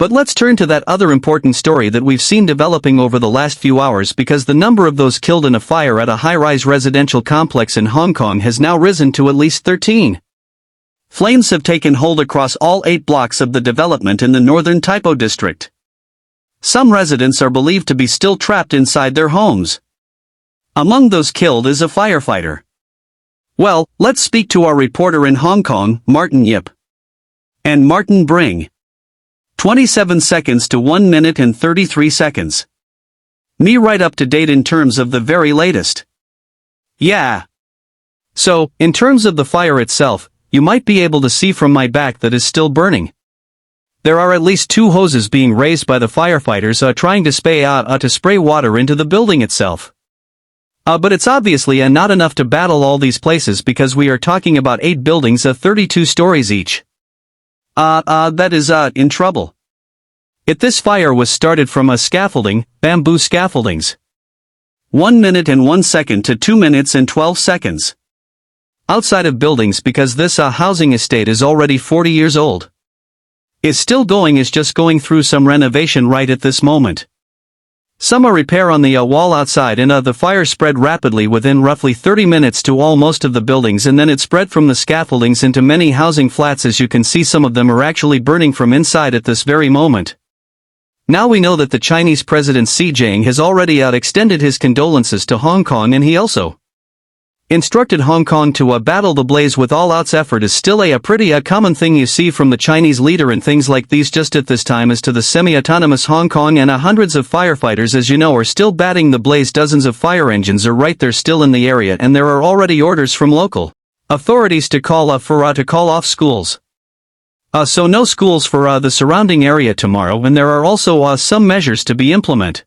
But let's turn to that other important story that we've seen developing over the last few hours, because the number of those killed in a fire at a high-rise residential complex in Hong Kong has now risen to at least 13. Flames have taken hold across all 8 blocks of the development in the northern Tai Po district. Some residents are believed to be still trapped inside their homes. Among those killed is a firefighter. Well, let's speak to our reporter in Hong Kong, Martin Yip. And Martin, bring 27 seconds to 1 minute and 33 seconds. Me right up to date in terms of the very latest. Yeah. So, in terms of the fire itself, you might be able to see from my back that is still burning. There are at least 2 hoses being raised by the firefighters trying to spray water into the building itself. But it's obviously not enough to battle all these places, because we are talking about 8 buildings 32 stories each. That is in trouble. This fire was started from a scaffolding, bamboo scaffoldings. 1 minute and 1 second to 2 minutes and 12 seconds. Outside of buildings, because this housing estate is already 40 years old. Is still going, is just going through some renovation right at this moment. Some repair on the wall outside, and the fire spread rapidly within roughly 30 minutes to all most of the buildings, and then it spread from the scaffoldings into many housing flats. As you can see, some of them are actually burning from inside at this very moment. Now we know that the Chinese President Xi Jinping has already extended his condolences to Hong Kong, and he also instructed Hong Kong to battle the blaze with all out. Effort is still a pretty common thing you see from the Chinese leader in things like these just at this time. As to the semi-autonomous Hong Kong, and hundreds of firefighters, as you know, are still batting the blaze. Dozens of fire engines are right there still in the area, and there are already orders from local authorities to call off schools. So no schools for the surrounding area tomorrow, and there are also some measures to be implemented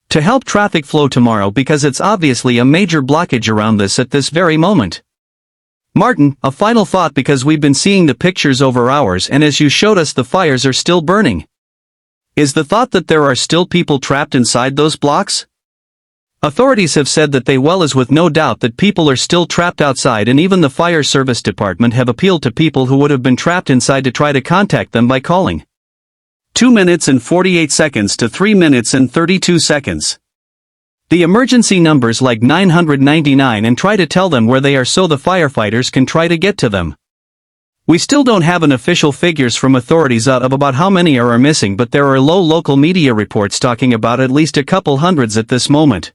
to help traffic flow tomorrow, because it's obviously a major blockage around this at this very moment. Martin, a final thought, because we've been seeing the pictures over hours, and as you showed us, the fires are still burning. Is the thought that there are still people trapped inside those blocks? Authorities have said that they is with no doubt that people are still trapped outside, and even the fire service department have appealed to people who would have been trapped inside to try to contact them by calling 2 minutes and 48 seconds to 3 minutes and 32 seconds. The emergency numbers like 999, and try to tell them where they are so the firefighters can try to get to them. We still don't have an official figures from authorities of about how many are missing, but there are local media reports talking about at least a couple hundreds at this moment.